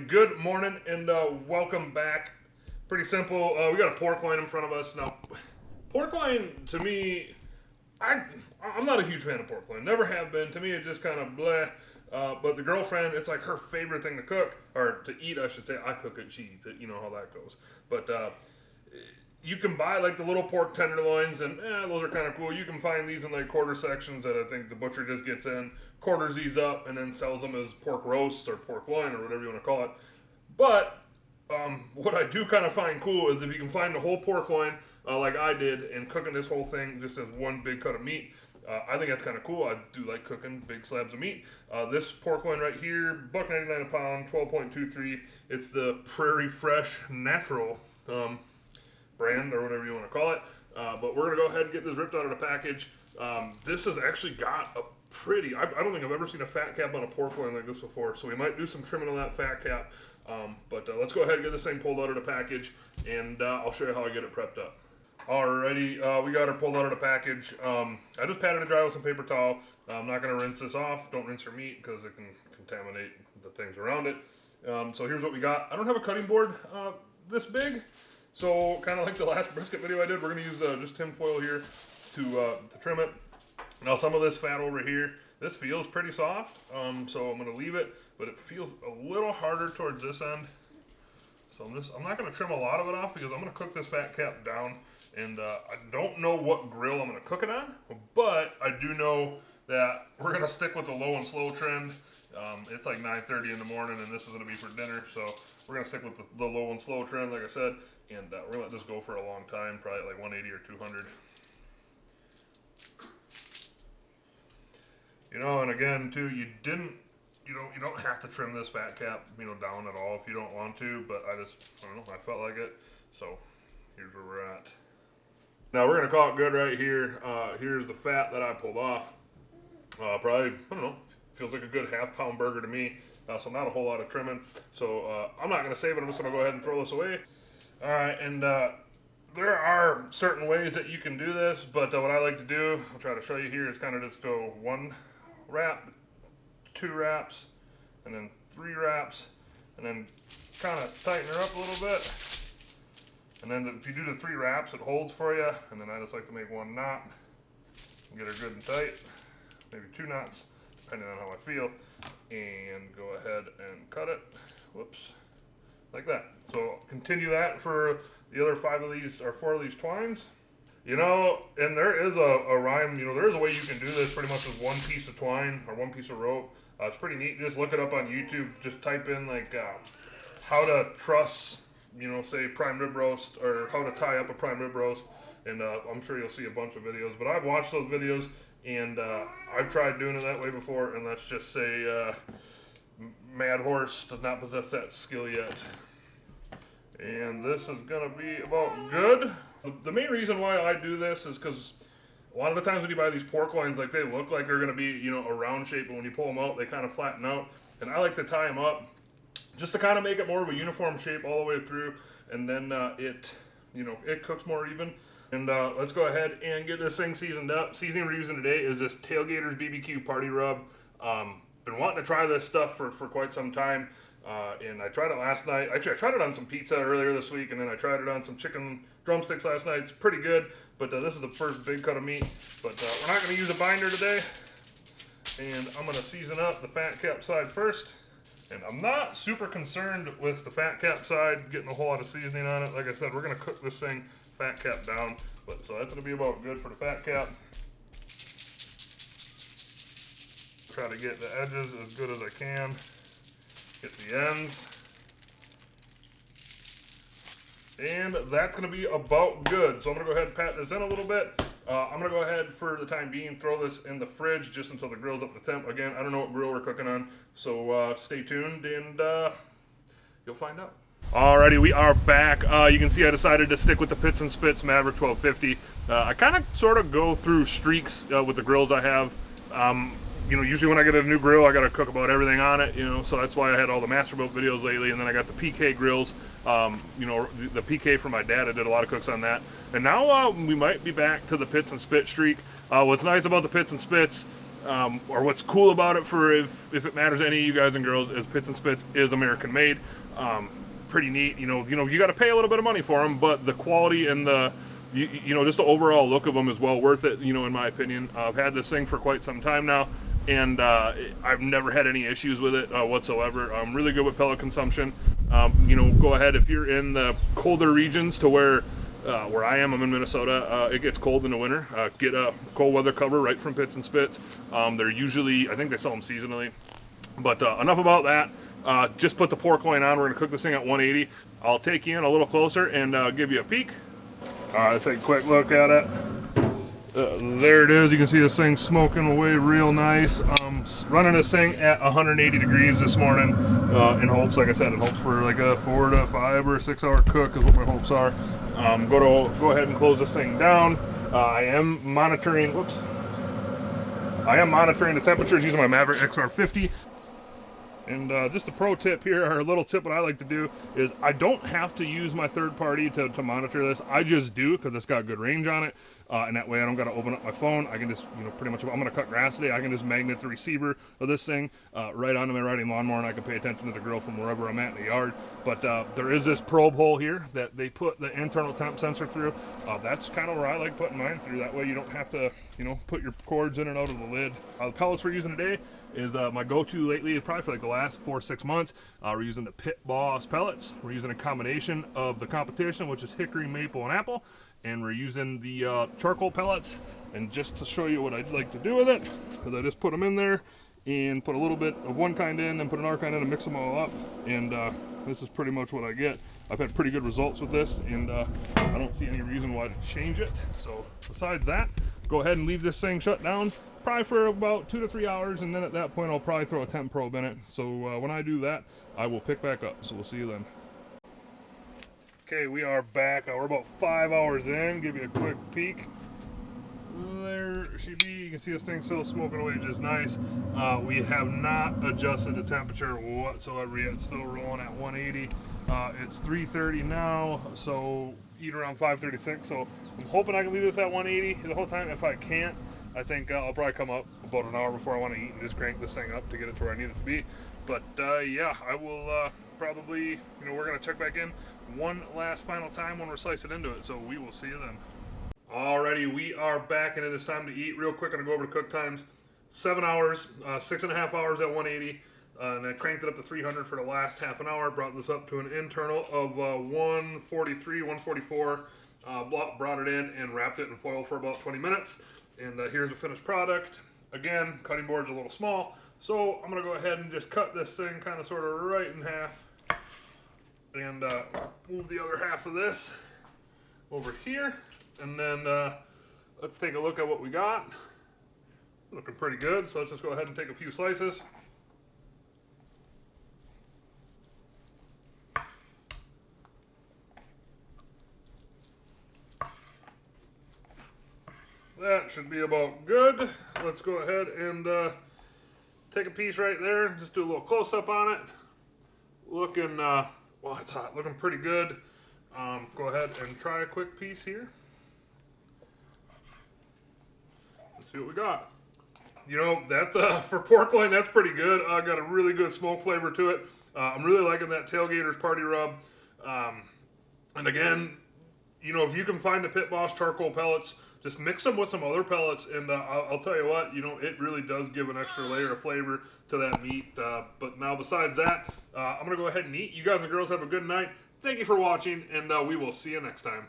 good morning and welcome back. Pretty simple. We got a pork loin in front of us. Now, pork loin, to me, I'm not a huge fan of pork loin. Never have been. To me, it's just kind of bleh. But the girlfriend, it's like her favorite thing to cook, or to eat, I should say. I cook it, she eats it. You know how that goes. But you can buy like the little pork tenderloins, and those are kind of cool. You can find these in like quarter sections that I think the butcher just gets in, quarters these up, and then sells them as pork roasts or pork loin or whatever you want to call it. But what I do kind of find cool is if you can find the whole pork loin like I did, and cooking this whole thing just as one big cut of meat. I think that's kind of cool. I do like cooking big slabs of meat. This pork loin right here, $1.99 a pound, 12.23. It's the Prairie Fresh Natural brand, or whatever you want to call it. But we're going to go ahead and get this ripped out of the package. This has actually got a pretty, I don't think I've ever seen a fat cap on a pork loin like this before, so we might do some trimming on that fat cap. But let's go ahead and get this thing pulled out of the package, and I'll show you how I get it prepped up. Alrighty, we got her pulled out of the package. I just patted it dry with some paper towel. I'm not going to rinse this off. Don't rinse your meat because it can contaminate the things around it. So here's what we got. I don't have a cutting board this big. So kind of like the last brisket video I did, we're going to use just tin foil here to trim it. Now some of this fat over here, this feels pretty soft, so I'm going to leave it, but it feels a little harder towards this end. So I'm not going to trim a lot of it off because I'm going to cook this fat cap down, and I don't know what grill I'm going to cook it on, but I do know that we're going to stick with the low and slow trend. It's like 9:30 in the morning, and this is going to be for dinner, so we're going to stick with the low and slow trend, like I said, and we're going to let this go for a long time, probably like 180 or 200. You know, and again, too, you don't have to trim this fat cap, down at all if you don't want to, but I don't know, I felt like it, so here's where we're at. Now we're going to call it good right here. Here's the fat that I pulled off. Probably, I don't know, feels like a good half-pound burger to me, so not a whole lot of trimming. So I'm not going to save it, I'm just going to go ahead and throw this away. All right, and there are certain ways that you can do this, but what I like to do, I'll try to show you here, is kind of just go 1 wrap, 2 wraps, and then 3 wraps, and then kind of tighten her up a little bit. And then if you do the 3 wraps, it holds for you, and then I just like to make 1 knot and get her good and tight, maybe 2 knots, depending on how I feel, and go ahead and cut it, whoops, like that. So continue that for the other 5 of these, or 4 of these twines. And there is a rhyme, there is a way you can do this pretty much with 1 piece of twine or 1 piece of rope. It's pretty neat. Just look it up on YouTube. Just type in like how to truss, say prime rib roast, or how to tie up a prime rib roast. And I'm sure you'll see a bunch of videos. But I've watched those videos, and I've tried doing it that way before. And let's just say Mad Horse does not possess that skill yet. And this is going to be about good. The main reason why I do this is because a lot of the times when you buy these pork loins, like they look like they're going to be, a round shape, but when you pull them out, they kind of flatten out. And I like to tie them up just to kind of make it more of a uniform shape all the way through, and then it cooks more even. And let's go ahead and get this thing seasoned up. Seasoning we're using today is this Tailgaters BBQ Party Rub. Been wanting to try this stuff for quite some time. And I tried it last night. Actually, I tried it on some pizza earlier this week, and then I tried it on some chicken drumsticks last night. It's pretty good, but this is the first big cut of meat. But we're not going to use a binder today, and I'm going to season up the fat cap side first. And I'm not super concerned with the fat cap side getting a whole lot of seasoning on it. Like I said, we're going to cook this thing fat cap down, but so that's going to be about good for the fat cap. Try to get the edges as good as I can. Get the ends. And that's going to be about good. So I'm going to go ahead and pat this in a little bit. I'm going to go ahead for the time being, throw this in the fridge just until the grill's up to temp. Again, I don't know what grill we're cooking on, so stay tuned and you'll find out. Alrighty, we are back. You can see I decided to stick with the Pits and Spits Maverick 1250. I kind of sort of go through streaks with the grills I have. Usually when I get a new grill, I got to cook about everything on it, so that's why I had all the Masterbuilt videos lately, and then I got the PK grills, the PK from my dad. I did a lot of cooks on that, and now we might be back to the Pits and Spit streak. What's nice about the Pits and Spits or what's cool about it for if it matters to any of you guys and girls, is Pits and Spits is American made. Pretty neat. You got to pay a little bit of money for them, but the quality and the just the overall look of them is well worth it. In my opinion, I've had this thing for quite some time now, and I've never had any issues with it whatsoever. I'm really good with pellet consumption. Go ahead if you're in the colder regions to where I am. I'm in Minnesota. It gets cold in the winter. Get a cold weather cover right from Pits and Spits. They're usually, I think they sell them seasonally. But enough about that. Just put the pork loin on. We're going to cook this thing at 180. I'll take you in a little closer and give you a peek. All right, let's take a quick look at it. There it is. You can see this thing smoking away real nice. Running this thing at 180 degrees this morning in hopes, like I said, in hopes for like a 4 to 5 or 6 hour cook is what my hopes are. Go ahead and close this thing down. I am monitoring the temperatures using my Maverick XR50. And just a pro tip here, or a little tip what I like to do, is I don't have to use my third party to monitor this. I just do because it's got good range on it. And that way I don't got to open up my phone. I can just, pretty much, if I'm going to cut grass today, I can just magnet the receiver of this thing right onto my riding lawnmower, and I can pay attention to the grill from wherever I'm at in the yard. But there is this probe hole here that they put the internal temp sensor through. That's kind of where I like putting mine through. That way you don't have to, put your cords in and out of the lid. The pellets we're using today is my go-to lately, probably for like the last 4 or 6 months. We're using the Pit Boss pellets. We're using a combination of the competition, which is hickory, maple, and apple. And we're using the charcoal pellets. And just to show you what I'd like to do with it, because I just put them in there and put a little bit of one kind in and put another kind in and mix them all up. And this is pretty much what I get. I've had pretty good results with this, and I don't see any reason why to change it. So besides that, go ahead and leave this thing shut down probably for about 2 to 3 hours, and then at that point I'll probably throw a temp probe in it. So when I do that, I will pick back up. So we'll see you then. Okay, we are back. We're about 5 hours in. Give you a quick peek. There she be. You can see this thing still smoking away just nice. We have not adjusted the temperature whatsoever yet. It's still rolling at 180. It's 3:30 now, so eat around 5:36. So I'm hoping I can leave this at 180 the whole time. If I can't, I think I'll probably come up about an hour before I want to eat and just crank this thing up to get it to where I need it to be. But yeah, I will probably, we're going to check back in one last final time when we're slicing into it. So we will see you then. Alrighty, we are back, and it is time to eat. Real quick, I'm going to go over the cook times. 7 hours, 6.5 hours at 180. And I cranked it up to 300 for the last half an hour. Brought this up to an internal of 143, 144. Brought it in and wrapped it in foil for about 20 minutes. And here's the finished product. Again, cutting board's a little small, so I'm going to go ahead and just cut this thing kind of sort of right in half. And move the other half of this over here. And then let's take a look at what we got. Looking pretty good, so let's just go ahead and take a few slices. That should be about good. Let's go ahead and take a piece right there. Just do a little close-up on it. Looking, well, it's hot. Looking pretty good. Go ahead and try a quick piece here. Let's see what we got. That for pork loin, that's pretty good. Got a really good smoke flavor to it. I'm really liking that Tailgater's Party Rub. And again, if you can find the Pit Boss charcoal pellets, just mix them with some other pellets, and I'll tell you what, it really does give an extra layer of flavor to that meat. But now, besides that, I'm going to go ahead and eat. You guys and girls have a good night. Thank you for watching, and we will see you next time.